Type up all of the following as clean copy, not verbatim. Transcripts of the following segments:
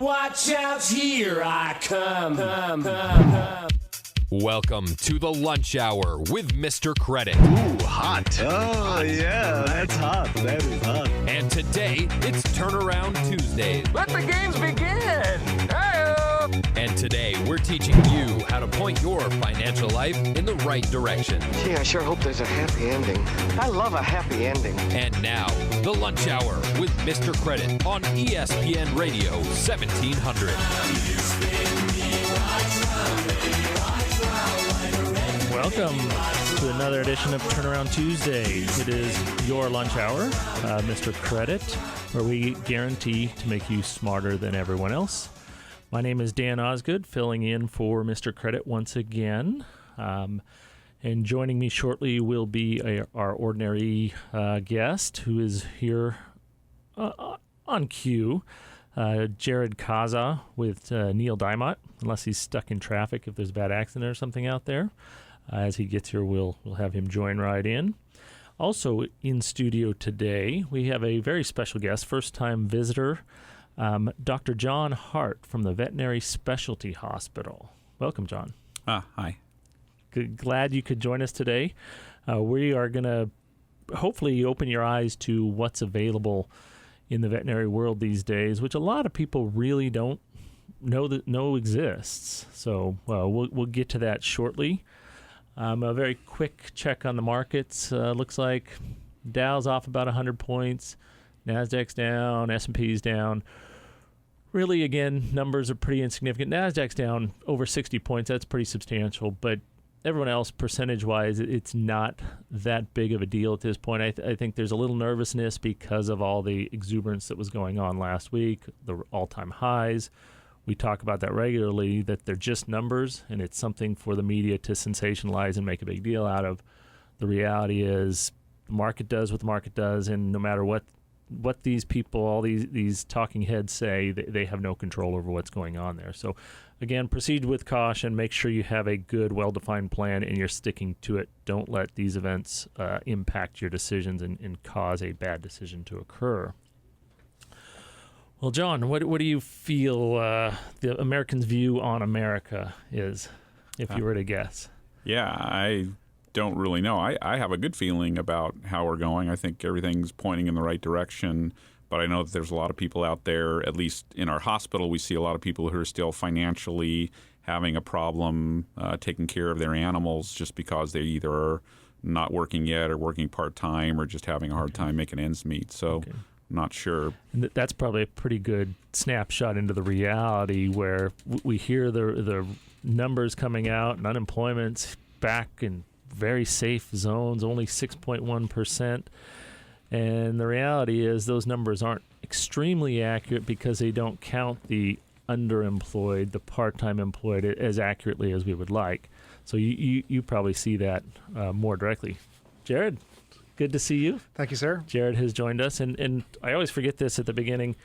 Watch out, here I come. Welcome to the Lunch Hour with Mr. Credit. Ooh, hot. Oh, yeah, that's hot. That is hot. And today, it's Turnaround Tuesdays. Let the games begin. And today, we're teaching you how to point your financial life in the right direction. Gee, I sure hope there's a happy ending. I love a happy ending. And now, the Lunch Hour with Mr. Credit on ESPN Radio 1700. Welcome to another edition of Turnaround Tuesdays. It is your lunch hour, Mr. Credit, where we guarantee to make you smarter than everyone else. My name is Dan Osgood, filling in for Mr. Credit once again. And joining me shortly will be our ordinary guest, who is here on cue, Jared Kaza with Neil Dimott, unless he's stuck in traffic, if there's a bad accident or something out there. As he gets here, we'll have him join right in. Also in studio today, we have a very special guest, first-time visitor, Dr. John Hart from the Veterinary Specialty Hospital. Welcome, John. Hi. Glad you could join us today. We are going to hopefully open your eyes to what's available in the veterinary world these days, which a lot of people really don't know exists. So we'll get to that shortly. A very quick check on the markets. Looks like Dow's off about 100 points. NASDAQ's down. S&P's down. Really, again, numbers are pretty insignificant. NASDAQ's down over 60 points. That's pretty substantial. But everyone else, percentage-wise, it's not that big of a deal at this point. I think there's a little nervousness because of all the exuberance that was going on last week, the all-time highs. We talk about that regularly, that they're just numbers, and it's something for the media to sensationalize and make a big deal out of. The reality is the market does what the market does, and no matter what these people, all these talking heads say, they have no control over what's going on there. So, again, proceed with caution. Make sure you have a good, well-defined plan, and you're sticking to it. Don't let these events impact your decisions and cause a bad decision to occur. Well, John, what do you feel the Americans' view on America is, if you were to guess? Yeah, I don't really know. I have a good feeling about how we're going. I think everything's pointing in the right direction, but I know that there's a lot of people out there, at least in our hospital, we see a lot of people who are still financially having a problem taking care of their animals just because they either are not working yet or working part-time or just having a hard time making ends meet. So I'm not sure. And that's probably a pretty good snapshot into the reality where we hear the numbers coming out and unemployment's back in very safe zones, only 6.1%. And the reality is those numbers aren't extremely accurate because they don't count the underemployed, the part-time employed as accurately as we would like. So you probably see that more directly. Jared, good to see you. Thank you, sir. Jared has joined us. And I always forget this at the beginning.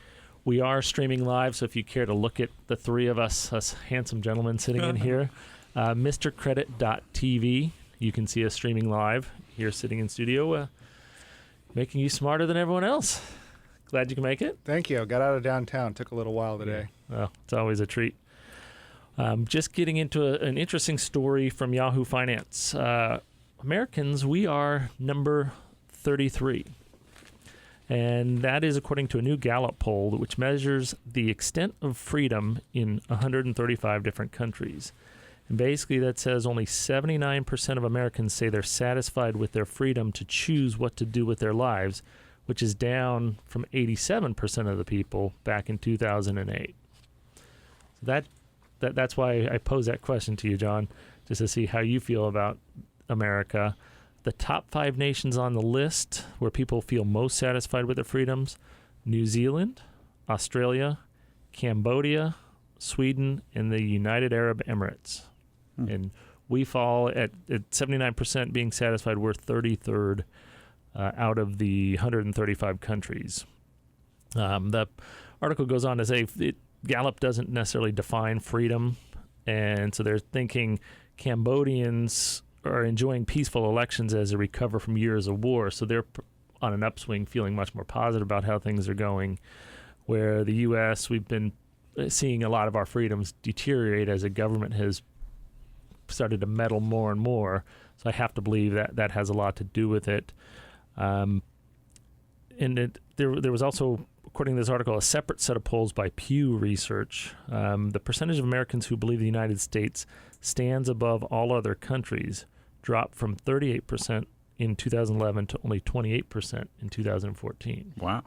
We are streaming live, so if you care to look at the three of us handsome gentlemen sitting in here, MrCredit.tv. You can see us streaming live here sitting in studio, making you smarter than everyone else. Glad you can make it. Thank you. Got out of downtown. Took a little while today. Well, it's always a treat. Just getting into an interesting story from Yahoo Finance. Americans, we are number 33. And that is according to a new Gallup poll which measures the extent of freedom in 135 different countries. And basically that says only 79% of Americans say they're satisfied with their freedom to choose what to do with their lives, which is down from 87% of the people back in 2008. So that's why I pose that question to you, John, just to see how you feel about America. The top 5 nations on the list where people feel most satisfied with their freedoms: New Zealand, Australia, Cambodia, Sweden, and the United Arab Emirates. And we fall at 79% being satisfied. We're 33rd out of the 135 countries. The article goes on to say Gallup doesn't necessarily define freedom, and so they're thinking Cambodians are enjoying peaceful elections as they recover from years of war, so they're on an upswing, feeling much more positive about how things are going, where the U.S., we've been seeing a lot of our freedoms deteriorate as the government has started to meddle more and more. So I have to believe that that has a lot to do with it. And there was also, according to this article, a separate set of polls by Pew Research. The percentage of Americans who believe the United States stands above all other countries dropped from 38% in 2011 to only 28% in 2014. Wow.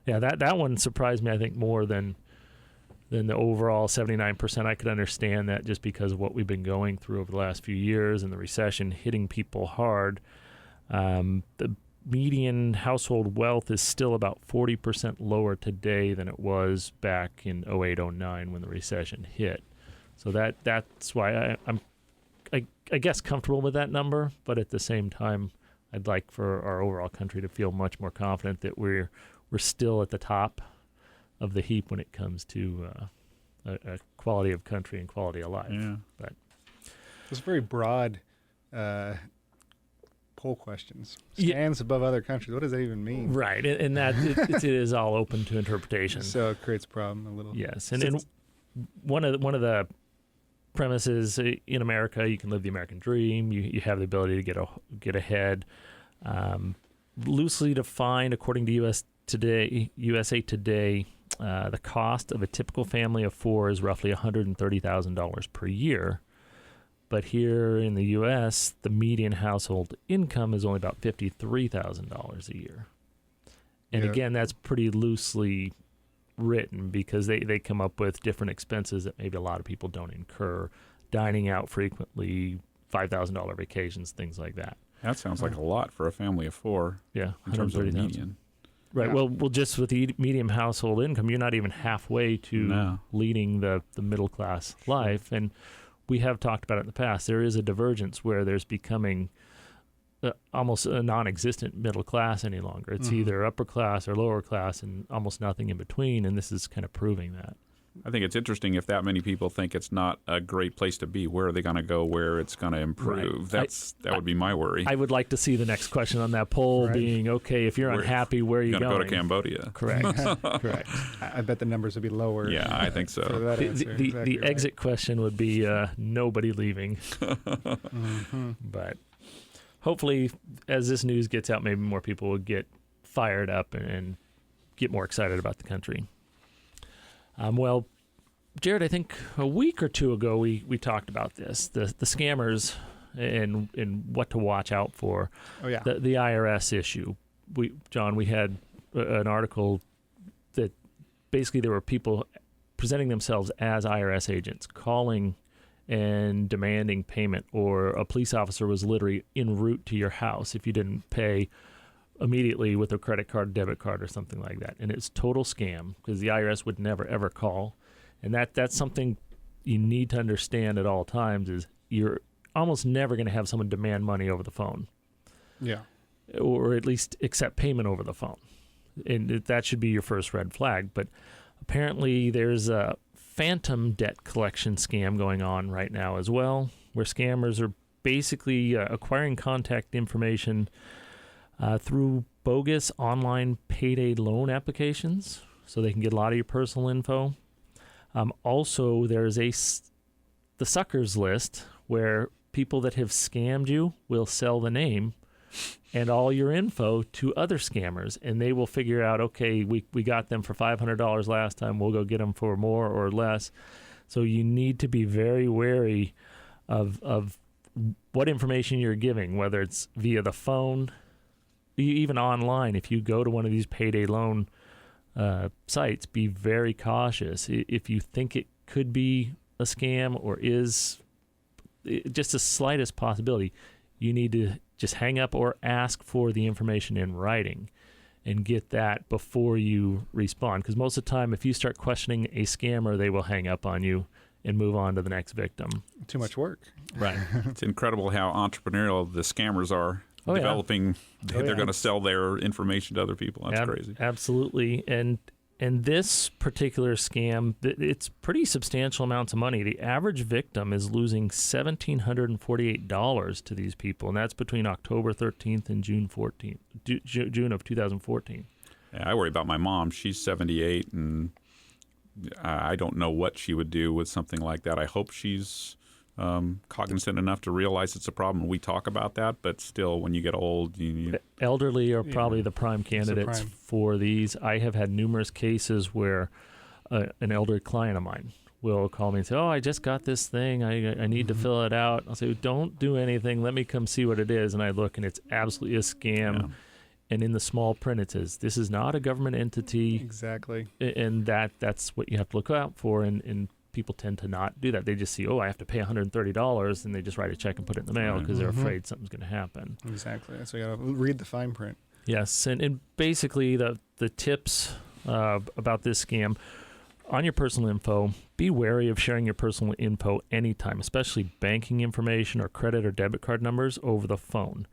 Yeah, that one surprised me, I think, more than the overall 79%. I could understand that just because of what we've been going through over the last few years and the recession hitting people hard. The median household wealth is still about 40% lower today than it was back in 08-09 when the recession hit. So that's why I guess comfortable with that number, but at the same time, I'd like for our overall country to feel much more confident that we're still at the top of the heap when it comes to a quality of country and quality of life. Yeah. But It's very broad poll questions. Stands above other countries. What does that even mean? right, and that it is all open to interpretation. So it creates a problem a little. Yes, and one of the premises in America, you can live the American dream. You have the ability to get ahead. Loosely defined, according to USA Today, the cost of a typical family of four is roughly $130,000 per year. But here in the U.S., the median household income is only about $53,000 a year. And again, that's pretty loosely written because they come up with different expenses that maybe a lot of people don't incur. Dining out frequently, $5,000 vacations, things like that. That sounds like a lot for a family of four. Yeah, in terms of $130,000. median. Right. Yeah. Well, just with the medium household income, you're not even halfway to leading the middle class life. And we have talked about it in the past. There is a divergence where there's becoming almost a non-existent middle class any longer. It's either upper class or lower class and almost nothing in between. And this is kind of proving that. I think it's interesting if that many people think it's not a great place to be. Where are they going to go where it's going to improve? Right. That would be my worry. I would like to see the next question on that poll being, okay, if you're unhappy, where are you going? Going to go to Cambodia. Correct. Correct. I bet the numbers would be lower. Yeah, I think so. for that answer. The Exactly right. exit question would be nobody leaving. But hopefully, as this news gets out, maybe more people will get fired up and get more excited about the country. Well, Jared, I think a week or two ago we talked about this, the scammers and what to watch out for. Oh yeah. The IRS issue. John, we had an article that basically there were people presenting themselves as IRS agents, calling and demanding payment, or a police officer was literally en route to your house if you didn't pay immediately with a credit card, debit card, or something like that. And it's total scam because the IRS would never, ever call. And that's something you need to understand at all times is you're almost never going to have someone demand money over the phone. Yeah. Or at least accept payment over the phone. And that should be your first red flag. But apparently there's a phantom debt collection scam going on right now as well, where scammers are basically acquiring contact information through bogus online payday loan applications so they can get a lot of your personal info. Also, there's the suckers list where people that have scammed you will sell the name and all your info to other scammers, and they will figure out, okay, we got them for $500 last time, we'll go get them for more or less. So you need to be very wary of what information you're giving, whether it's via the phone, even online. If you go to one of these payday loan sites, be very cautious. If you think it could be a scam or is just the slightest possibility, you need to just hang up or ask for the information in writing and get that before you respond. Because most of the time, if you start questioning a scammer, they will hang up on you and move on to the next victim. Too much work. Right. It's incredible how entrepreneurial the scammers are. Oh, yeah. Developing, they're yeah. going to sell their information to other people. That's crazy. Absolutely. And this particular scam, it's pretty substantial amounts of money. The average victim is losing $1,748 to these people, and that's between October 13th and June 14th, June of 2014. Yeah, I worry about my mom. She's 78, and I don't know what she would do with something like that. I hope she's cognizant enough to realize it's a problem. We talk about that, but still, when you get old, elderly are probably the prime candidates prime. for these. I have had numerous cases where an elderly client of mine will call me and say, "Oh, I just got this thing. I need to fill it out." I'll say, "Don't do anything. Let me come see what it is." And I look, and it's absolutely a scam. Yeah. And in the small print, it says, "This is not a government entity." Exactly. And that's what you have to look out for. And people tend to not do that. They just see, "Oh, I have to pay $130," and they just write a check and put it in the mail because they're afraid something's going to happen. Exactly. So you got to read the fine print. Yes, and basically the tips about this scam, on your personal info, be wary of sharing your personal info anytime, especially banking information or credit or debit card numbers over the phone.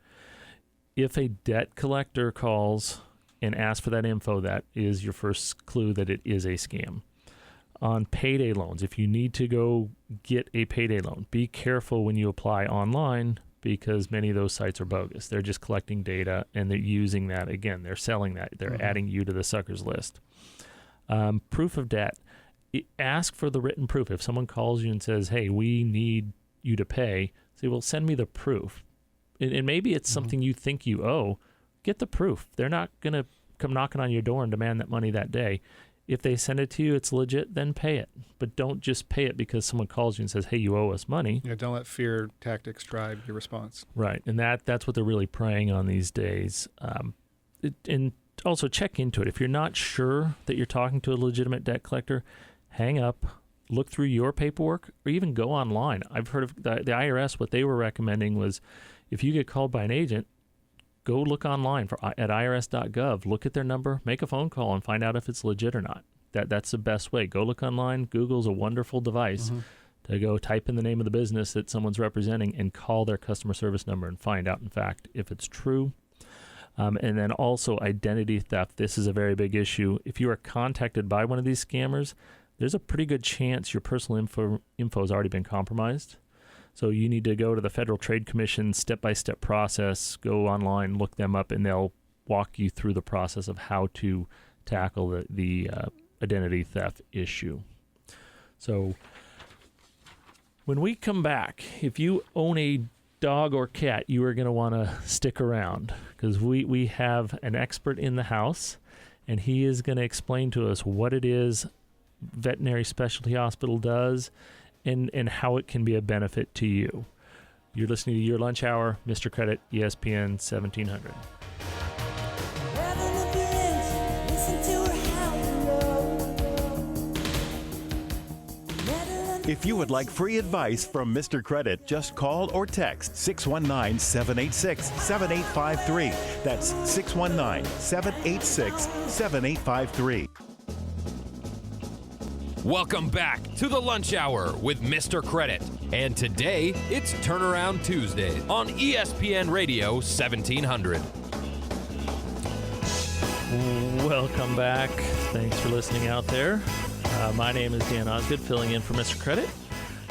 If a debt collector calls and asks for that info, that is your first clue that it is a scam. On payday loans, if you need to go get a payday loan, be careful when you apply online because many of those sites are bogus. They're just collecting data and they're using that. Again, they're selling that. They're adding you to the suckers list. Proof of debt. Ask for the written proof. If someone calls you and says, "Hey, we need you to pay," say, "Well, send me the proof." And maybe it's something you think you owe. Get the proof. They're not going to come knocking on your door and demand that money that day. If they send it to you, it's legit, then pay it. But don't just pay it because someone calls you and says, "Hey, you owe us money." Yeah, don't let fear tactics drive your response. Right. And that's what they're really preying on these days. And also check into it. If you're not sure that you're talking to a legitimate debt collector, hang up, look through your paperwork, or even go online. I've heard of the IRS, what they were recommending was if you get called by an agent, go look online at irs.gov, look at their number, make a phone call, and find out if it's legit or not. That's the best way. Go look online. Google's a wonderful device to go type in the name of the business that someone's representing and call their customer service number and find out, in fact, if it's true. And then also identity theft. This is a very big issue. If you are contacted by one of these scammers, there's a pretty good chance your personal info has already been compromised. So you need to go to the Federal Trade Commission step-by-step process, go online, look them up, and they'll walk you through the process of how to tackle the identity theft issue. So when we come back, if you own a dog or cat, you are going to want to stick around because we have an expert in the house, and he is going to explain to us what it is Veterinary Specialty Hospital does and how it can be a benefit to you. You're listening to Your Lunch Hour, Mr. Credit, ESPN 1700. If you would like free advice from Mr. Credit, just call or text 619-786-7853. That's 619-786-7853. Welcome back to the Lunch Hour with Mr. Credit. And today, it's Turnaround Tuesday on ESPN Radio 1700. Welcome back. Thanks for listening out there. My name is Dan Osgood, filling in for Mr. Credit.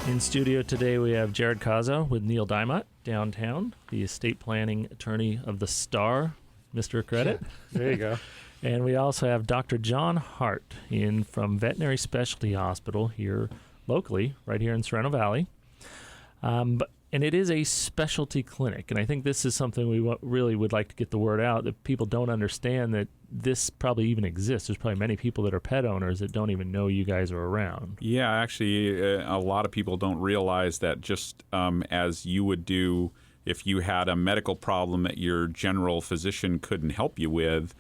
In studio today, we have Jared Kaza with Neil Dimott downtown, the estate planning attorney of the Star, Mr. Credit. There you go. And we also have Dr. John Hart in from Veterinary Specialty Hospital here locally, right here in Sorrento Valley. And it is a specialty clinic. And I think this is something we really would like to get the word out, that people don't understand that this probably even exists. There's probably many people that are pet owners that don't even know you guys are around. Yeah, actually, a lot of people don't realize that just as you would do if you had a medical problem that your general physician couldn't help you with,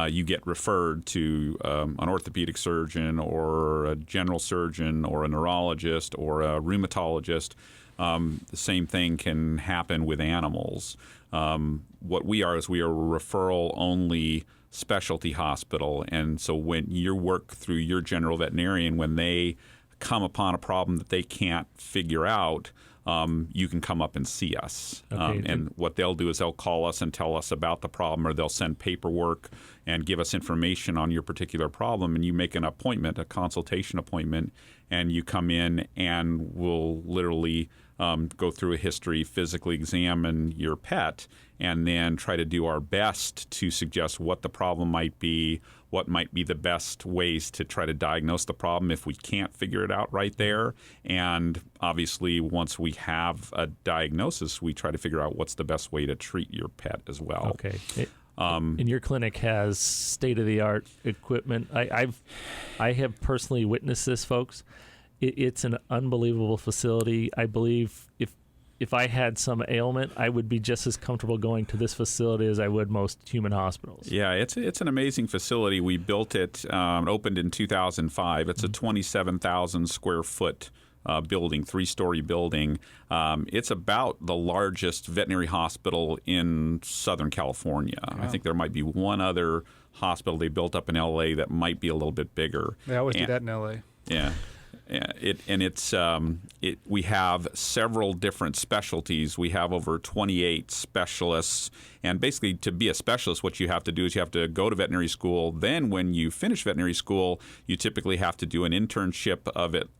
you get referred to an orthopedic surgeon or a general surgeon or a neurologist or a rheumatologist. The same thing can happen with animals. What we are is we are a referral-only specialty hospital. And so when you work through your general veterinarian, when they come upon a problem that they can't figure out, you can come up and see us. Okay. And what they'll do is they'll call us and tell us about the problem, or they'll send paperwork and give us information on your particular problem. And you make an appointment, a consultation appointment, and you come in and we'll literally go through a history, physically examine your pet, and then try to do our best to suggest what the problem might be, what might be the best ways to try to diagnose the problem if we can't figure it out right there. And obviously, once we have a diagnosis, we try to figure out what's the best way to treat your pet as well. Okay. And your clinic has state-of-the-art equipment. I have personally witnessed this, folks. It's an unbelievable facility. I believe if I had some ailment, I would be just as comfortable going to this facility as I would most human hospitals. Yeah, it's an amazing facility. We built it, opened in 2005. It's a 27,000 square foot building, 3-story building. It's about the largest veterinary hospital in Southern California. Wow. I think there might be one other hospital they built up in L.A. that might be a little bit bigger. They always do that in L.A. Yeah. We have several different specialties. We have over 28 specialists. And basically, to be a specialist, what you have to do is you have to go to veterinary school. Then when you finish veterinary school, you typically have to do an internship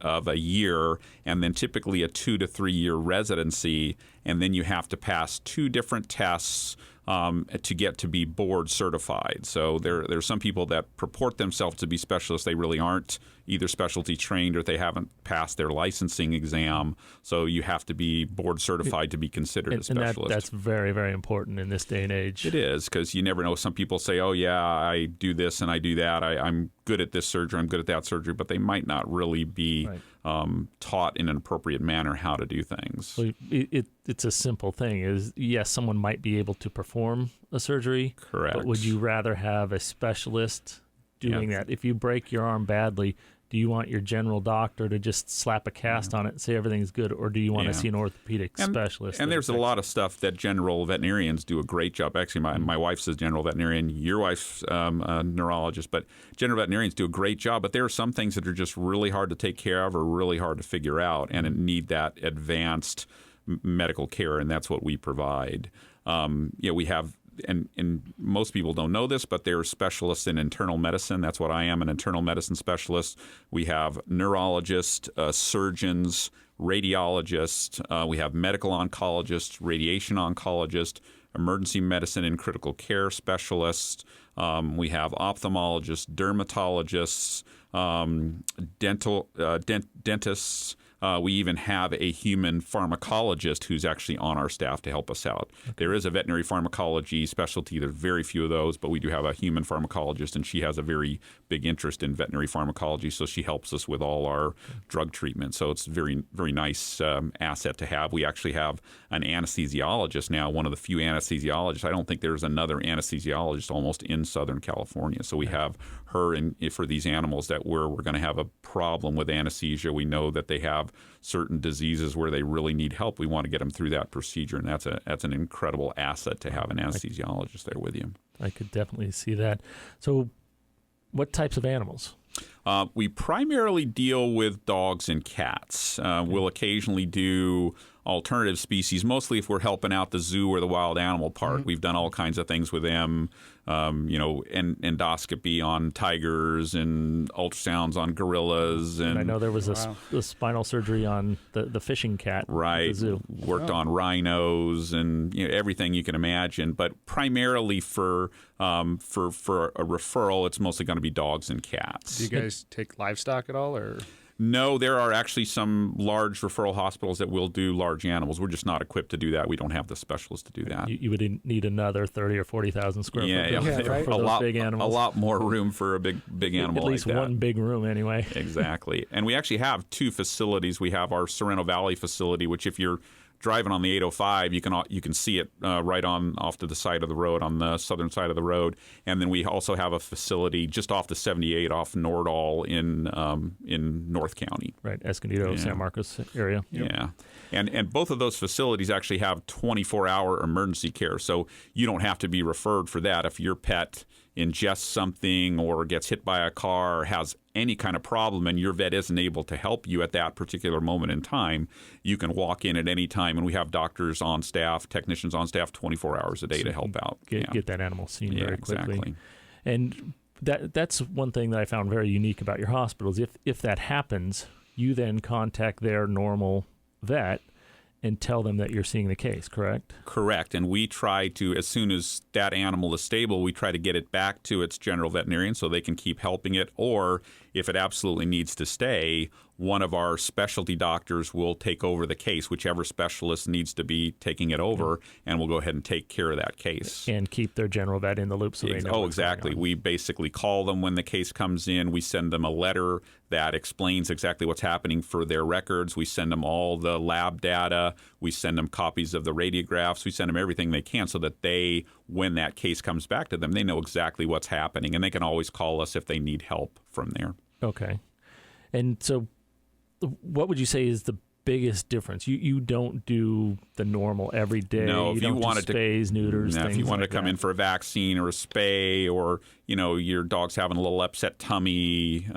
of a year, and then typically a 2 to 3 year residency. And then you have to pass 2 different tests to get to be board certified. So there's some people that purport themselves to be specialists. They really aren't either specialty trained or they haven't passed their licensing exam. So you have to be board certified to be considered a specialist. And that's very, very important in this day and age. It is, because you never know. Some people say, oh, yeah, I do this and I do that. I'm good at this surgery. I'm good at that surgery. But they might not really be taught in an appropriate manner how to do things. Well, it's a simple thing. Yes, someone might be able to perform a surgery. Correct. But would you rather have a specialist doing that? If you break your arm badly, do you want your general doctor to just slap a cast on it and say everything's good, or do you want to see an orthopedic specialist? And there's a lot of stuff that general veterinarians do a great job. Actually, my wife's a general veterinarian. Your wife's a neurologist. But general veterinarians do a great job. But there are some things that are just really hard to take care of or really hard to figure out and need that advanced medical care, and that's what we provide. We have... And most people don't know this, but they're specialists in internal medicine. That's what I am, an internal medicine specialist. We have neurologists, surgeons, radiologists. We have medical oncologists, radiation oncologists, emergency medicine and critical care specialists. We have ophthalmologists, dermatologists, dentists. We even have a human pharmacologist who's actually on our staff to help us out. Okay. There is a veterinary pharmacology specialty. There's very few of those, but we do have a human pharmacologist, and she has a very big interest in veterinary pharmacology, so she helps us with all our drug treatment. So it's a very, very nice asset to have. We actually have an anesthesiologist now, one of the few anesthesiologists. I don't think there's another anesthesiologist almost in Southern California. So we have her for these animals that we're going to have a problem with anesthesia. We know that they have certain diseases where they really need help. We want to get them through that procedure, and that's an incredible asset to have an anesthesiologist there with you. I could definitely see that. So what types of animals? We primarily deal with dogs and cats. We'll occasionally do alternative species, mostly if we're helping out the zoo or the wild animal park. Mm-hmm. We've done all kinds of things with them, endoscopy on tigers and ultrasounds on gorillas. And I know there was a spinal surgery on the fishing cat right. at the zoo. Worked on rhinos and everything you can imagine. But primarily for a referral, it's mostly going to be dogs and cats. Do you guys take livestock at all, or? No, there are actually some large referral hospitals that will do large animals. We're just not equipped to do that. We don't have the specialists to do that. You would need another 30 or 40,000 square foot right? for those big animals. A lot more room for a big animal. At least like that. one big room, anyway. Exactly. And we actually have 2 facilities. We have our Sorrento Valley facility, which if you're driving on the 805, you can see it right off to the side of the road, on the southern side of the road. And then we also have a facility just off the 78 off Nordall in North County. Right, Escondido, San Marcos area. Yep. Yeah. And both of those facilities actually have 24-hour emergency care. So you don't have to be referred for that. If your pet ingests something or gets hit by a car or has any kind of problem and your vet isn't able to help you at that particular moment in time, you can walk in at any time, and we have doctors on staff, technicians on staff 24 hours a day to help out. Get that animal seen very quickly. Exactly. And that's one thing that I found very unique about your hospitals. If that happens, you then contact their normal vet, and tell them that you're seeing the case, correct? Correct. And we try to, as soon as that animal is stable, we try to get it back to its general veterinarian so they can keep helping it. Or if it absolutely needs to stay, one of our specialty doctors will take over the case, whichever specialist needs to be taking it over, and we'll go ahead and take care of that case. And keep their general vet in the loop so they know. Oh, exactly. We basically call them when the case comes in. We send them a letter that explains exactly what's happening for their records. We send them all the lab data. We send them copies of the radiographs. We send them everything they can so that they, when that case comes back to them, they know exactly what's happening. And they can always call us if they need help from there. Okay. And so what would you say is the biggest difference? You don't do the normal every day. No, if you wanted to spays, neuters, if you wanted like to come in for a vaccine or a spay, or your dog's having a little upset tummy,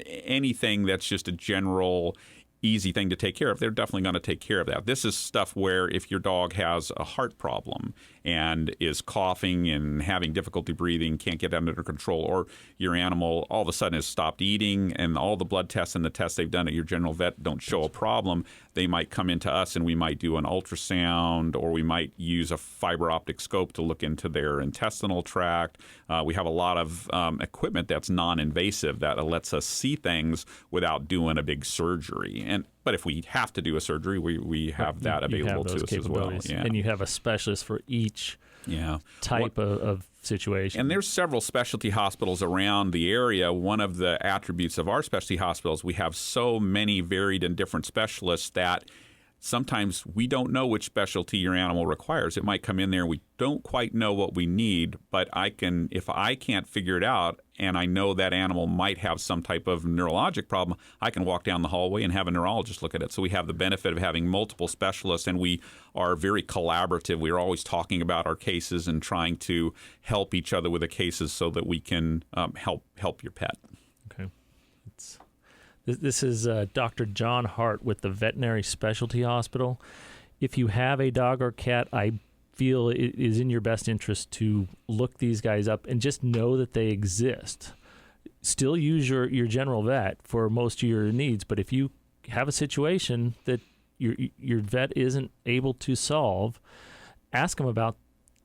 anything that's just a general easy thing to take care of, they're definitely going to take care of that. This is stuff where if your dog has a heart problem and is coughing and having difficulty breathing, can't get under control, or your animal all of a sudden has stopped eating and all the blood tests and the tests they've done at your general vet don't show a problem, they might come into us and we might do an ultrasound, or we might use a fiber optic scope to look into their intestinal tract. We have a lot of equipment that's non-invasive that lets us see things without doing a big surgery. But if we have to do a surgery, we have that available to us as well. Yeah. And you have a specialist for each type of situation. And there's several specialty hospitals around the area. One of the attributes of our specialty hospitals, we have so many varied and different specialists that sometimes we don't know which specialty your animal requires. It might come in there and we don't quite know what we need, but if I can't figure it out and I know that animal might have some type of neurologic problem, I can walk down the hallway and have a neurologist look at it. So we have the benefit of having multiple specialists, and we are very collaborative. We're always talking about our cases and trying to help each other with the cases so that we can help your pet. Okay. This is Dr. John Hart with the Veterinary Specialty Hospital. If you have a dog or cat, I feel it is in your best interest to look these guys up and just know that they exist. Still use your general vet for most of your needs, but if you have a situation that your vet isn't able to solve, ask them about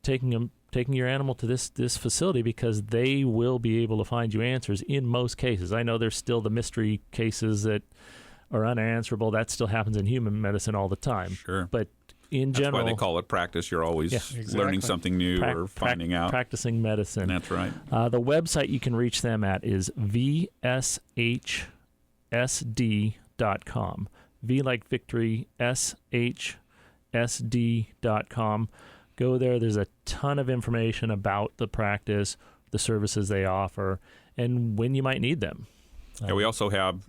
taking your animal to this facility, because they will be able to find you answers in most cases. I know there's still the mystery cases that are unanswerable. That still happens in human medicine all the time. Sure. But in general, that's why they call it practice. You're always learning something new or finding out. Practicing medicine. That's right. The website you can reach them at is vshsd.com. V like victory, shsd.com. Go there. There's a ton of information about the practice, the services they offer, and when you might need them. We also have,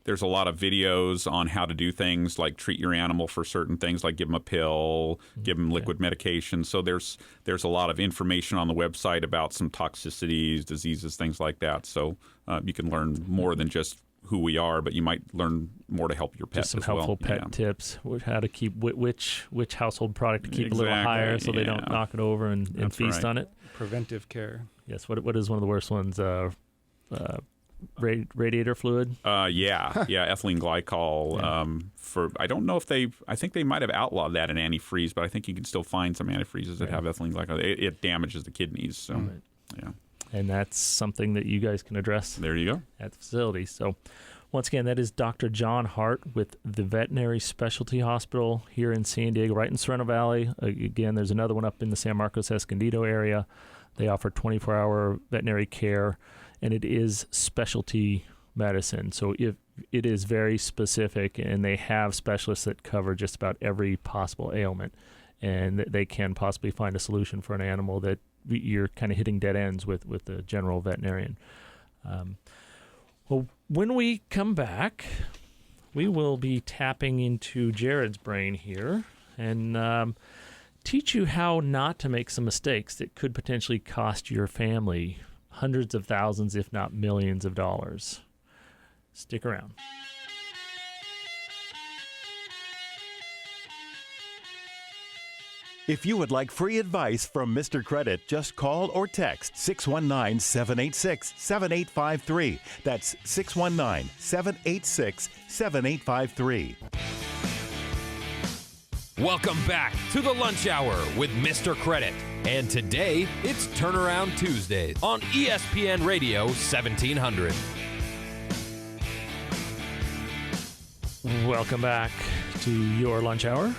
there's a lot of videos on how to do things like treat your animal for certain things, like give them a pill, give them liquid medication. So there's a lot of information on the website about some toxicities, diseases, things like that. So you can learn more than just who we are, but you might learn more to help your pet Just some as well. helpful pet tips, how to keep which household product to keep a little higher so they don't knock it over and feast on it. Preventive care. Yes. What is one of the worst ones? Radiator fluid. Ethylene glycol. I don't know if I think they might have outlawed that in antifreeze, but I think you can still find some antifreezes that have ethylene glycol. It damages the kidneys. So yeah. And that's something that you guys can address. There you go. At the facility. So once again, that is Dr. John Hart with the Veterinary Specialty Hospital here in San Diego, right in Sorrento Valley. Again, there's another one up in the San Marcos Escondido area. They offer 24-hour veterinary care, and it is specialty medicine. So if it is very specific, and they have specialists that cover just about every possible ailment, and they can possibly find a solution for an animal that you're kind of hitting dead ends with the general veterinarian. Well, when we come back, we will be tapping into Jared's brain here and teach you how not to make some mistakes that could potentially cost your family hundreds of thousands, if not millions of dollars. Stick around. If you would like free advice from Mr. Credit, just call or text 619-786-7853. That's 619-786-7853. Welcome back to the Lunch Hour with Mr. Credit. And today, it's Turnaround Tuesday on ESPN Radio 1700. Welcome back to your Lunch Hour,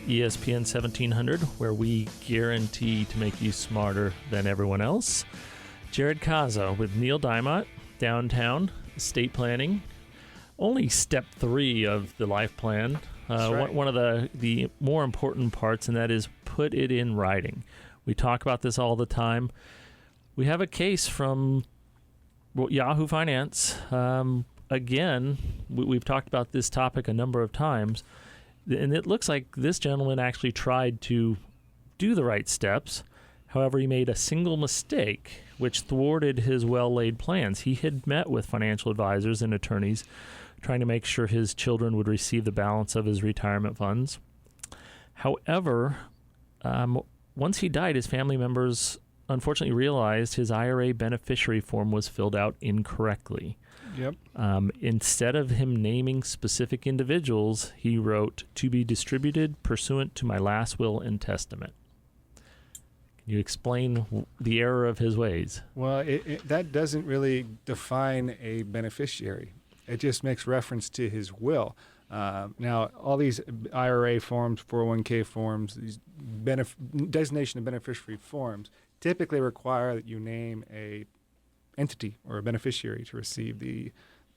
ESPN 1700, where we guarantee to make you smarter than everyone else. Jared Kaza with Neil Dimott, Downtown Estate Planning. Only step 3 of the life plan. Right. One of the more important parts, and that is put it in writing. We talk about this all the time. We have a case from Yahoo Finance. Again, we've talked about this topic a number of times, and it looks like this gentleman actually tried to do the right steps. However, he made a single mistake, which thwarted his well-laid plans. He had met with financial advisors and attorneys trying to make sure his children would receive the balance of his retirement funds. However, once he died, his family members unfortunately realized his IRA beneficiary form was filled out incorrectly. Yep. Instead of him naming specific individuals, he wrote, "To be distributed pursuant to my last will and testament." Can you explain the error of his ways? Well, that doesn't really define a beneficiary. It just makes reference to his will. Now, all these IRA forms, 401k forms, these designation of beneficiary forms typically require that you name a entity or a beneficiary to receive the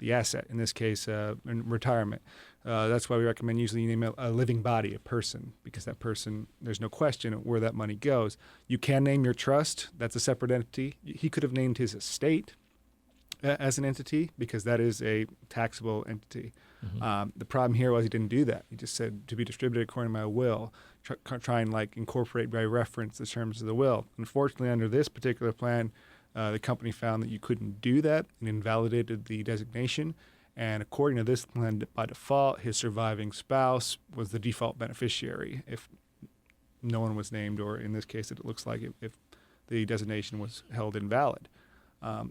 asset, in this case, in retirement. That's why we recommend usually you name a living body, a person, because that person, there's no question where that money goes. You can name your trust. That's a separate entity. He could have named his estate as an entity because that is a taxable entity. Mm-hmm. The problem here was he didn't do that. He just said to be distributed according to my will, try and incorporate by reference the terms of the will. Unfortunately, under this particular plan, the company found that you couldn't do that and invalidated the designation. And according to this plan, by default, his surviving spouse was the default beneficiary if no one was named, or in this case, it looks like if the designation was held invalid.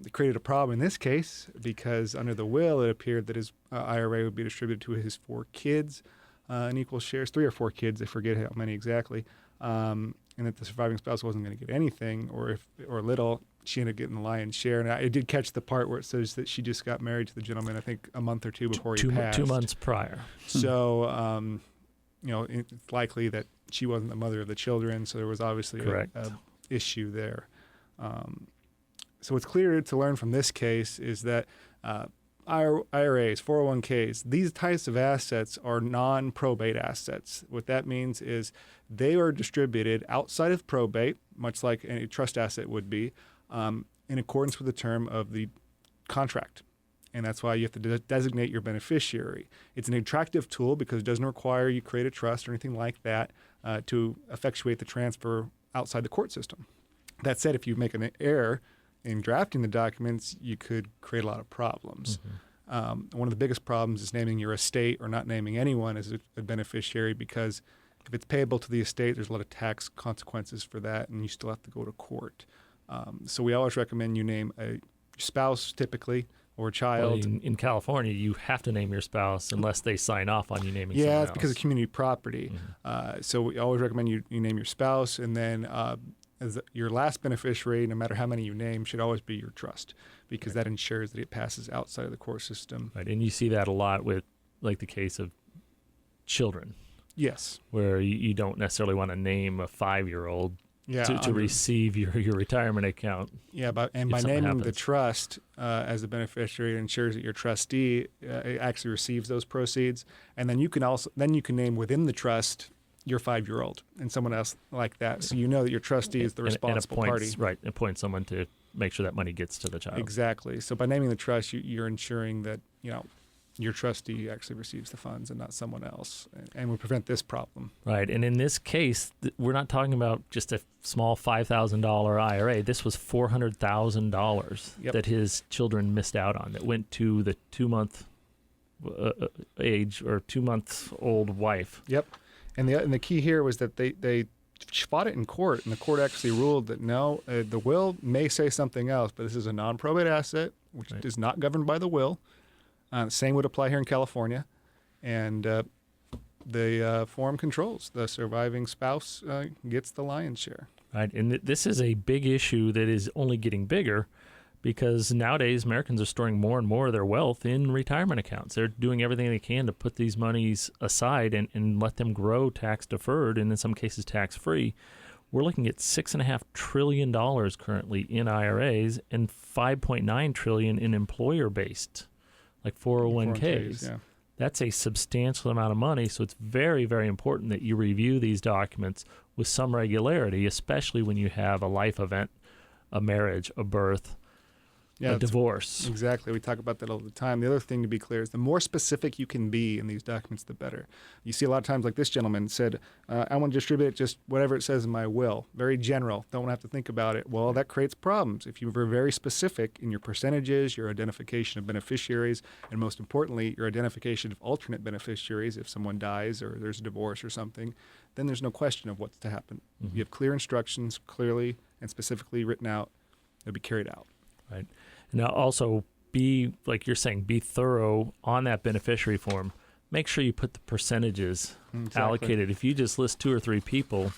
It created a problem in this case because under the will, it appeared that his IRA would be distributed to his 4 kids in equal shares, 3 or 4 kids, I forget how many exactly, and that the surviving spouse wasn't going to get anything, or little. She ended up getting the lion's share. And I did catch the part where it says that she just got married to the gentleman, I think, a month or 2 before he passed. 2 months prior. So, it's likely that she wasn't the mother of the children, so there was obviously a issue there. So what's clear to learn from this case is that IRAs, 401ks, these types of assets are non-probate assets. What that means is they are distributed outside of probate, much like any trust asset would be, in accordance with the term of the contract. And that's why you have to designate your beneficiary. It's an attractive tool because it doesn't require you create a trust or anything like that to effectuate the transfer outside the court system. That said, if you make an error in drafting the documents, you could create a lot of problems. Mm-hmm. One of the biggest problems is naming your estate or not naming anyone as a beneficiary, because if it's payable to the estate, there's a lot of tax consequences for that, and you still have to go to court. So we always recommend you name a spouse, typically, or a child. Well, in California, you have to name your spouse unless they sign off on you naming someone else. Yeah, it's because of community property. Mm-hmm. So we always recommend you name your spouse, and then as your last beneficiary, no matter how many you name, should always be your trust, because that ensures that it passes outside of the court system. Right, and you see that a lot with, like, the case of children. Yes. Where you don't necessarily want to name a 5-year-old to receive your retirement account. Yeah, by naming the trust as the beneficiary, it ensures that your trustee actually receives those proceeds, and then you can name within the trust your 5-year-old and someone else like that, so you know that your trustee is the responsible party. Right, appoint someone to make sure that money gets to the child. Exactly. So by naming the trust, you're ensuring that your trustee actually receives the funds and not someone else, and would prevent this problem. Right, and in this case, we're not talking about just a small $5,000 IRA. This was $400,000 that his children missed out on, that went to the 2-month age or 2-month-old wife. Yep. And the key here was that they fought it in court, and the court actually ruled that no, the will may say something else, but this is a non-probate asset, which is not governed by the will. Same would apply here in California, and the form controls. The surviving spouse gets the lion's share. Right, and this is a big issue that is only getting bigger because nowadays Americans are storing more and more of their wealth in retirement accounts. They're doing everything they can to put these monies aside and let them grow tax deferred and in some cases tax free. We're looking at $6.5 trillion currently in IRAs and $5.9 trillion in employer-based, like 401ks. Yeah. That's a substantial amount of money, so it's very, very important that you review these documents with some regularity, especially when you have a life event, a marriage, a birth, a divorce. Exactly. We talk about that all the time. The other thing to be clear is the more specific you can be in these documents, the better. You see a lot of times like this gentleman said, I want to distribute it just whatever it says in my will. Very general. Don't have to think about it. Well, that creates problems. If you were very specific in your percentages, your identification of beneficiaries, and most importantly, your identification of alternate beneficiaries if someone dies or there's a divorce or something, then there's no question of what's to happen. Mm-hmm. You have clear instructions, clearly and specifically written out. They'll be carried out. Right. Now, also be, like you're saying, be thorough on that beneficiary form. Make sure you put the percentages allocated. If you just list 2 or 3 people,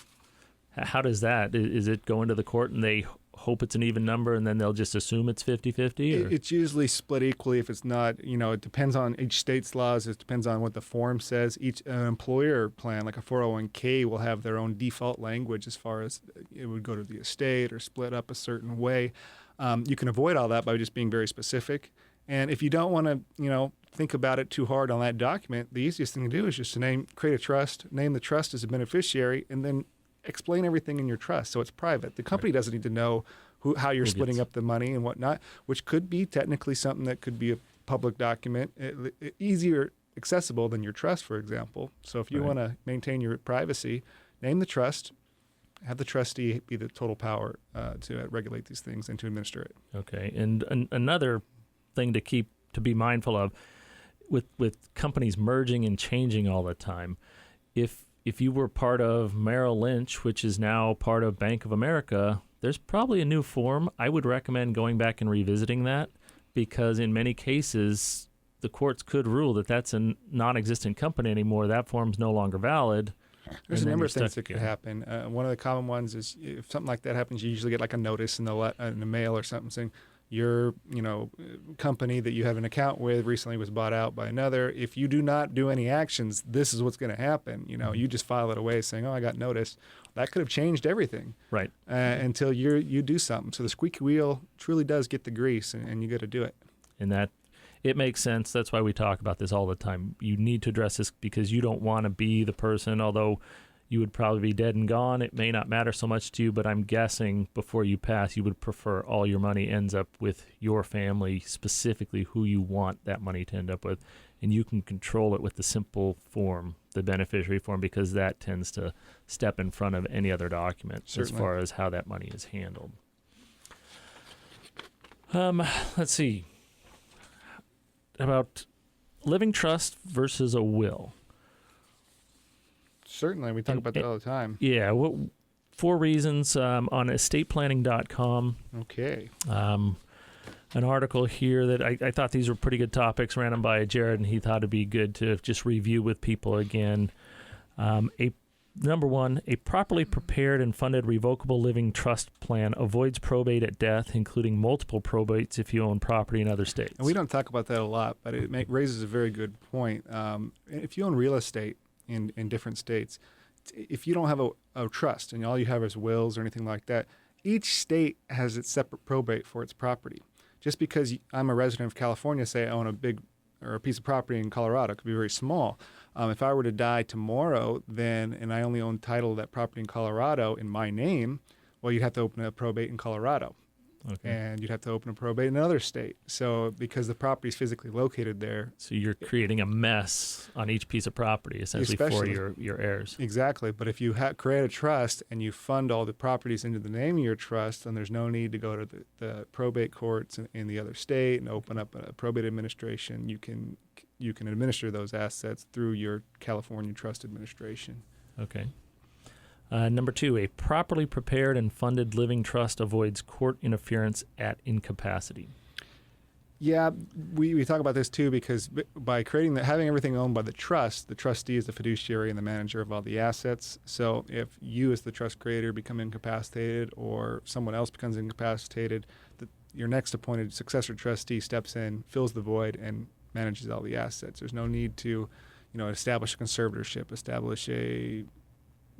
how does that? Is it going to the court and they hope it's an even number and then they'll just assume it's 50-50? It's usually split equally. If it's not, it depends on each state's laws. It depends on what the form says. Each employer plan, like a 401k, will have their own default language as far as it would go to the estate or split up a certain way. You can avoid all that by just being very specific. And if you don't want to, think about it too hard on that document, the easiest thing to do is just to create a trust, name the trust as a beneficiary, and then explain everything in your trust so it's private. The company doesn't need to know how you're splitting up the money and whatnot, which could be technically something that could be a public document, easier accessible than your trust, for example. So if you want to maintain your privacy, name the trust, have the trustee be the total power to regulate these things and to administer it. Okay, and another thing to be mindful of with companies merging and changing all the time, if you were part of Merrill Lynch, which is now part of Bank of America, there's probably a new form. I would recommend going back and revisiting that because in many cases the courts could rule that that's a non-existent company anymore. That form's no longer valid. There's a number of things that could happen. One of the common ones is if something like that happens, you usually get like a notice in the mail or something saying your company that you have an account with recently was bought out by another. If you do not do any actions, this is what's going to happen. You just file it away saying, "Oh, I got notice." That could have changed everything, right? Until you do something. So the squeaky wheel truly does get the grease, and you got to do it. And that. It makes sense. That's why we talk about this all the time. You need to address this because you don't want to be the person, although you would probably be dead and gone. It may not matter so much to you, but I'm guessing before you pass, you would prefer all your money ends up with your family, specifically who you want that money to end up with. And you can control it with the simple form, the beneficiary form, because that tends to step in front of any other document as far as how that money is handled. Let's see. About living trust versus a will. Certainly. We talk about that all the time. Yeah. 4 reasons on estateplanning.com. Okay. An article here that I thought these were pretty good topics, ran them by Jared, and he thought it'd be good to just review with people again. Number 1, a properly prepared and funded revocable living trust plan avoids probate at death, including multiple probates if you own property in other states. And we don't talk about that a lot, but it raises a very good point. If you own real estate in different states, if you don't have a trust and all you have is wills or anything like that, each state has its separate probate for its property. Just because I'm a resident of California, say I own a piece of property in Colorado, it could be very small. If I were to die tomorrow, and I only own title to that property in Colorado in my name, well, you'd have to open a probate in Colorado. Okay. And you'd have to open a probate in another state. So because the property is physically located there. So you're creating a mess on each piece of property, essentially for your heirs. Exactly. But if you create a trust and you fund all the properties into the name of your trust, then there's no need to go to the probate courts in the other state and open up a probate administration. You can administer those assets through your California Trust Administration. Okay. Number 2, a properly prepared and funded living trust avoids court interference at incapacity. Yeah, we talk about this too because by creating having everything owned by the trustee is the fiduciary and the manager of all the assets. So if you as the trust creator become incapacitated or someone else becomes incapacitated, your next appointed successor trustee steps in, fills the void, and manages all the assets. There's no need to, establish a conservatorship, establish a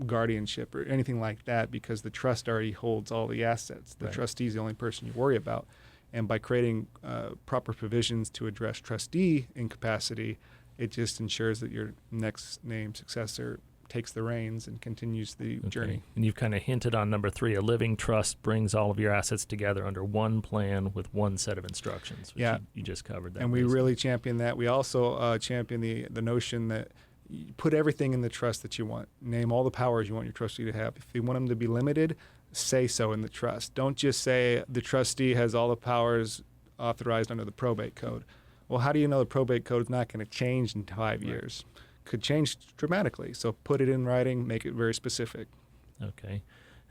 guardianship or anything like that because the trust already holds all the assets. The trustee is the only person you worry about. And by creating proper provisions to address trustee incapacity, it just ensures that your next named successor takes the reins and continues the journey. And you've kind of hinted on number 3, a living trust brings all of your assets together under one plan with one set of instructions, which you just covered that. And we really champion that. We also champion the notion that you put everything in the trust that you want. Name all the powers you want your trustee to have. If you want them to be limited, say so in the trust. Don't just say the trustee has all the powers authorized under the probate code. Well, how do you know the probate code is not going to change in 5 years? Could change dramatically. So put it in writing, make it very specific. Okay.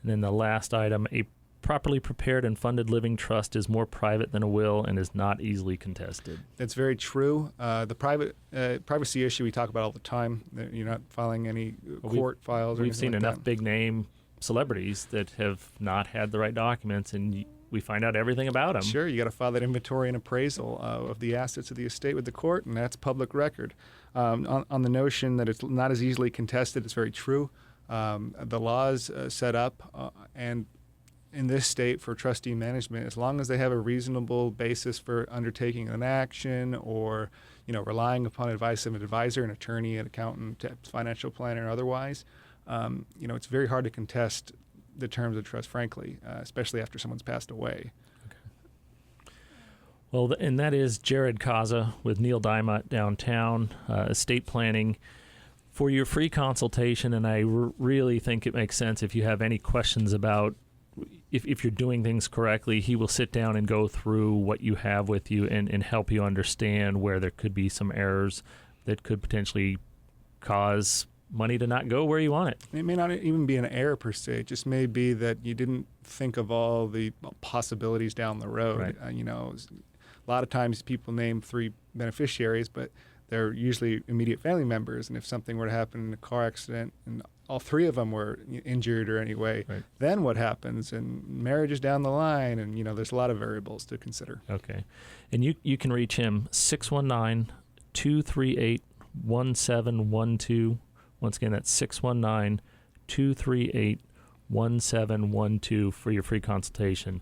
And then the last item, a properly prepared and funded living trust is more private than a will and is not easily contested. That's very true. The privacy issue we talk about all the time. You're not filing any court files or anything like that. We've seen enough big name celebrities that have not had the right documents, and we find out everything about them. Sure, you got to file that inventory and appraisal of the assets of the estate with the court, and that's public record. On the notion that it's not as easily contested, it's very true. The laws set up, and in this state for trustee management, as long as they have a reasonable basis for undertaking an action or relying upon advice of an advisor, an attorney, an accountant, financial planner, or otherwise, it's very hard to contest the terms of trust, frankly, especially after someone's passed away. Okay. Well, and that is Jared Kaza with Neil Dimott downtown, estate planning. For your free consultation, and I really think it makes sense if you have any questions about if you're doing things correctly, he will sit down and go through what you have with you and help you understand where there could be some errors that could potentially cause money to not go where you want it. It may not even be an error per se. It just may be that you didn't think of all the possibilities down the road. Right. A lot of times people name 3 beneficiaries, but they're usually immediate family members. And if something were to happen in a car accident and all 3 of them were injured or anyway, then what happens? And marriage is down the line, and there's a lot of variables to consider. Okay. And you can reach him 619-238-1712. Once again, that's 619-238-1712 for your free consultation.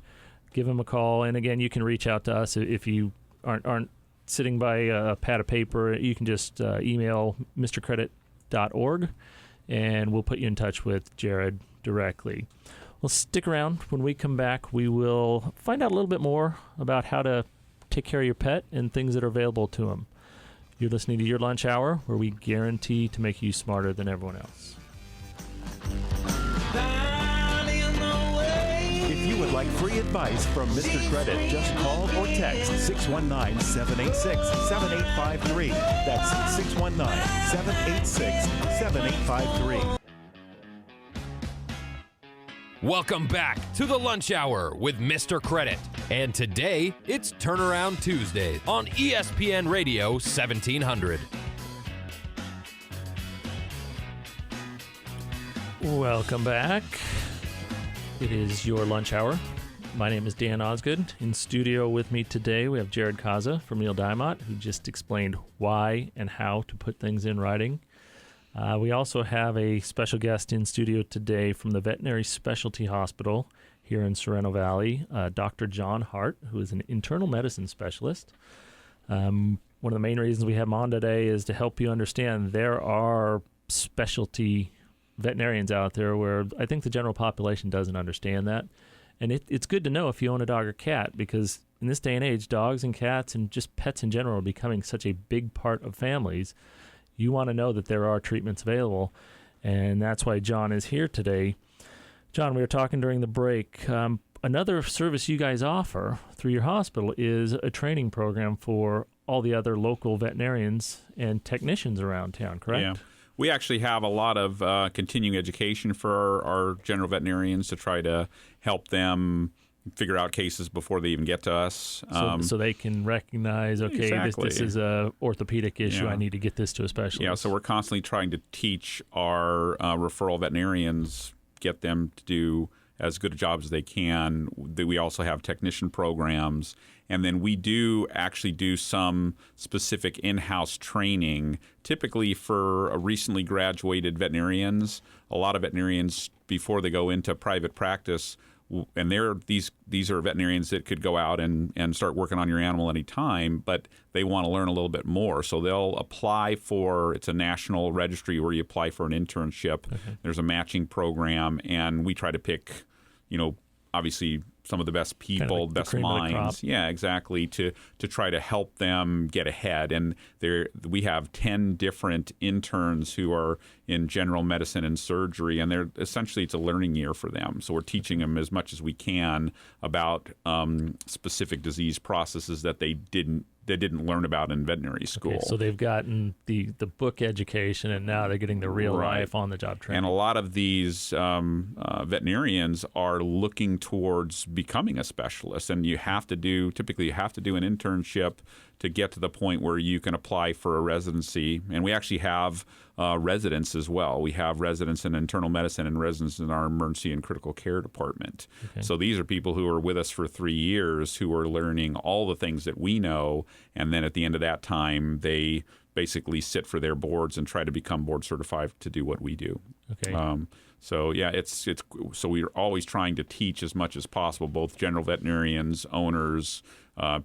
Give him a call, and again, you can reach out to us if you aren't sitting by a pad of paper. You can just email mrcredit.org, and we'll put you in touch with Jared directly. Well, stick around. When we come back, we will find out a little bit more about how to take care of your pet and things that are available to him. You're listening to Your Lunch Hour, where we guarantee to make you smarter than everyone else. If you would like free advice from Mr. Credit, just call or text 619-786-7853. That's 619-786-7853. Welcome back to the Lunch Hour with Mr. Credit. And today, it's Turnaround Tuesday on ESPN Radio 1700. Welcome back. It is Your Lunch Hour. My name is Dan Osgood. In studio with me today, we have Jared Kaza from Neil Dimott, who just explained why and how to put things in writing. We also have a special guest in studio today from the Veterinary Specialty Hospital here in Sorrento Valley, Dr. John Hart, who is an internal medicine specialist. One of the main reasons we have him on today is to help you understand there are specialty veterinarians out there where I think the general population doesn't understand that. And it's good to know if you own a dog or cat, because in this day and age, dogs and cats and just pets in general are becoming such a big part of families. You want to know that there are treatments available, and that's why John is here today. John, we were talking during the break. Another service you guys offer through your hospital is a training program for all the other local veterinarians and technicians around town, correct? Yeah. We actually have a lot of continuing education for our general veterinarians to try to help them figure out cases before they even get to us. So they can recognize, okay, Exactly. this is a orthopedic issue. Yeah. I need to get this to a specialist. Yeah, so we're constantly trying to teach our referral veterinarians, get them to do as good a job as they can. We also have technician programs, and then we do actually do some specific in-house training, typically for recently graduated veterinarians. A lot of veterinarians, before they go into private practice, and these are veterinarians that could go out and start working on your animal any time, but they want to learn a little bit more. So they'll apply for, it's a national registry where you apply for an internship. Okay. There's a matching program, and we try to pick, obviously some of the best people, kind of like best the cream of the crop. minds. Yeah, exactly, to try to help them get ahead. And we have 10 different interns who are in general medicine and surgery, and it's a learning year for them. So we're teaching them as much as we can about specific disease processes that they didn't learn about in veterinary school. Okay, so they've gotten the book education, and now they're getting the real life on-the-job training. And a lot of these veterinarians are looking towards becoming a specialist, and typically you have to do an internship to get to the point where you can apply for a residency. And we actually have residents as well. We have residents in internal medicine and residents in our emergency and critical care department. Okay. So these are people who are with us for 3 years who are learning all the things that we know, and then at the end of that time, they basically sit for their boards and try to become board certified to do what we do. Okay. So yeah, so we're always trying to teach as much as possible, both general veterinarians, owners,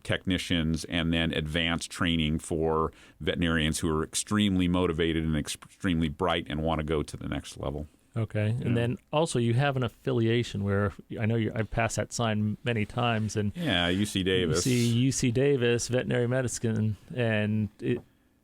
technicians, and then advanced training for veterinarians who are extremely motivated and extremely bright and want to go to the next level. Okay, and then also you have an affiliation where I know I've passed that sign many times, and UC Davis. You see UC Davis veterinary medicine, and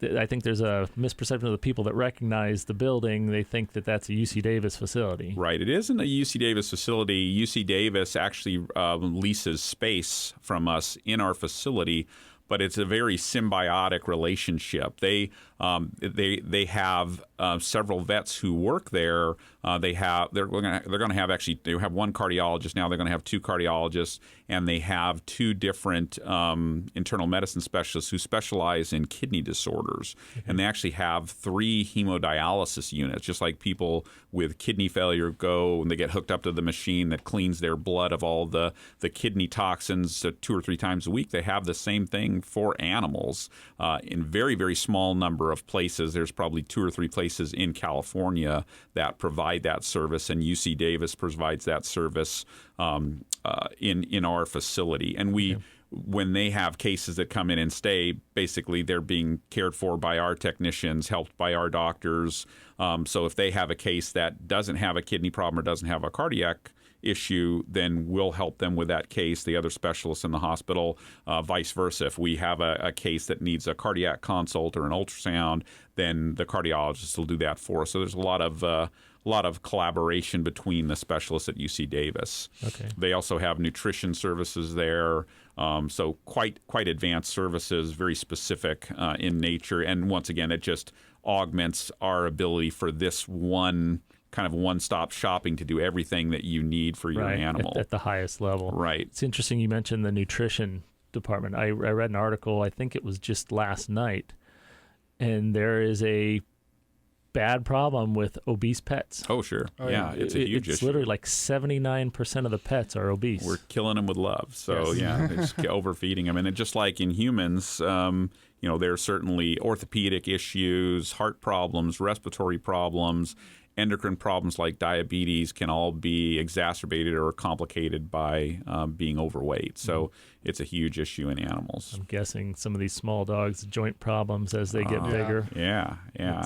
I think there's a misperception of the people that recognize the building. They think that that's a UC Davis facility. Right. It isn't a UC Davis facility. UC Davis actually leases space from us in our facility, but it's a very symbiotic relationship. They have several vets who work there. They have one cardiologist now. They're going to have 2 cardiologists, and they have 2 different internal medicine specialists who specialize in kidney disorders. Mm-hmm. And they actually have 3 hemodialysis units, just like people with kidney failure go and they get hooked up to the machine that cleans their blood of all the kidney toxins 2 or 3 times a week. They have the same thing for animals in very, very small number of places. There's probably 2 or 3 places in California that provide that service, and UC Davis provides that service in our facility. And when they have cases that come in and stay, basically they're being cared for by our technicians, helped by our doctors. So if they have a case that doesn't have a kidney problem or doesn't have a cardiac issue, then we'll help them with that case, the other specialists in the hospital, vice versa. If we have a case that needs a cardiac consult or an ultrasound, then the cardiologist will do that for us. So there's a lot of collaboration between the specialists at UC Davis. Okay. They also have nutrition services there, so quite advanced services, very specific in nature. And once again, it just augments our ability for this one-stop shopping to do everything that you need for your animal. At the highest level. Right. It's interesting you mentioned the nutrition department. I read an article, I think it was just last night, and there is a bad problem with obese pets. Oh, sure. Yeah, it's a huge issue. It's literally like 79% of the pets are obese. We're killing them with love. So, yes. It's overfeeding them. And just like in humans, there's certainly orthopedic issues, heart problems, respiratory problems, endocrine problems like diabetes can all be exacerbated or complicated by being overweight. So it's a huge issue in animals. I'm guessing some of these small dogs, joint problems as they get bigger. Yeah.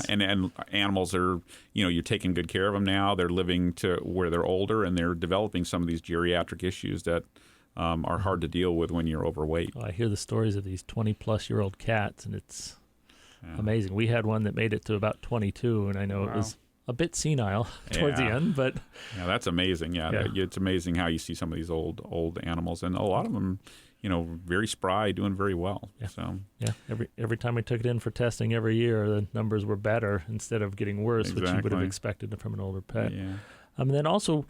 And animals are, you're taking good care of them now. They're living to where they're older, and they're developing some of these geriatric issues that are hard to deal with when you're overweight. Well, I hear the stories of these 20-plus-year-old cats, and it's amazing. We had one that made it to about 22, and I know it was a bit senile towards the end, but that's amazing. It's amazing how you see some of these old animals, and a lot of them, very spry, doing very well. So every time we took it in for testing every year, the numbers were better instead of getting worse, which you would have expected from an older pet. And then also,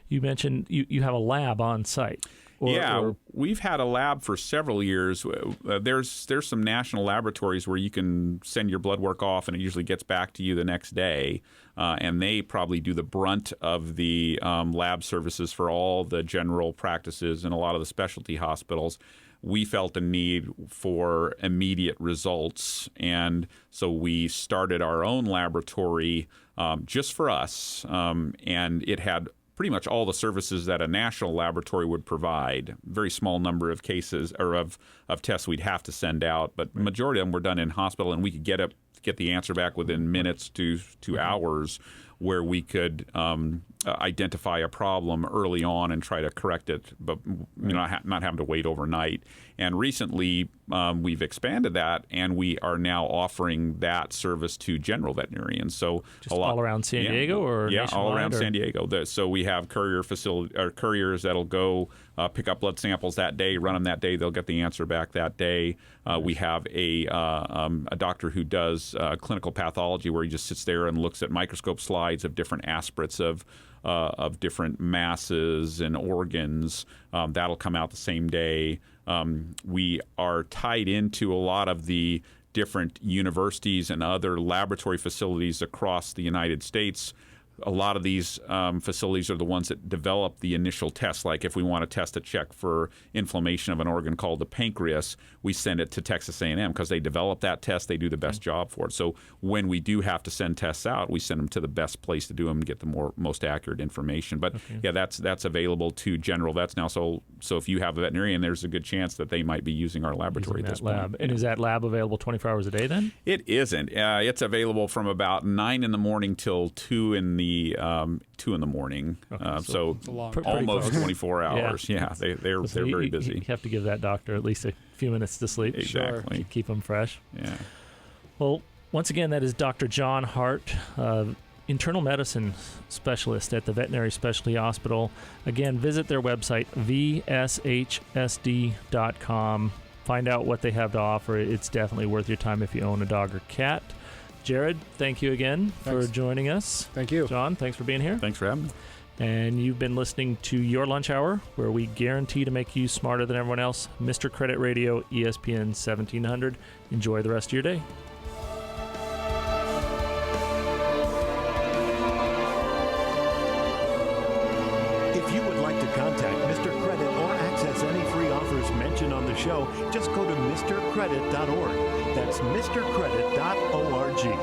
you mentioned you have a lab on site. Or, we've had a lab for several years. There's some national laboratories where you can send your blood work off, and it usually gets back to you the next day. And they probably do the brunt of the lab services for all the general practices and a lot of the specialty hospitals. We felt a need for immediate results, and so we started our own laboratory just for us, and it had pretty much all the services that a national laboratory would provide. Very small number of cases or of tests we'd have to send out, but the majority of them were done in hospital, and we could get the answer back within minutes to hours, where we could identify a problem early on and try to correct it, but not having to wait overnight. And recently, we've expanded that, and we are now offering that service to general veterinarians. So just all around San Diego, or all around or? San Diego. So we have couriers that'll go pick up blood samples that day, run them that day. They'll get the answer back that day. We have a doctor who does clinical pathology, where he just sits there and looks at microscope slides of different aspirates of different masses and organs. That'll come out the same day. We are tied into a lot of the different universities and other laboratory facilities across the United States. A lot of these facilities are the ones that develop the initial tests. Like if we want to check for inflammation of an organ called the pancreas, we send it to Texas A&M because they develop that test. They do the best job for it. So when we do have to send tests out, we send them to the best place to do them and get the most accurate information. But that's available to general vets now. So if you have a veterinarian, there's a good chance that they might be using our laboratory at this lab. point. And is that lab available 24 hours a day then? It isn't. It's available from about 9 in the morning till 2 in the morning. Okay, so pretty almost close. 24 hours. Yeah, they're very busy. You have to give that doctor at least a few minutes to sleep. Exactly. To keep them fresh. Yeah. Well, once again, that is Dr. John Hart, internal medicine specialist at the Veterinary Specialty Hospital. Again, visit their website, vshsd.com. Find out what they have to offer. It's definitely worth your time if you own a dog or cat. Jared, thank you again for joining us. Thank you. John, thanks for being here. Thanks for having me. And you've been listening to Your Lunch Hour, where we guarantee to make you smarter than everyone else. Mr. Credit Radio, ESPN 1700. Enjoy the rest of your day. If you would like to contact Mr. Credit or access any free offers mentioned on the show, just go to mrcredit.org. That's mrcredit.org.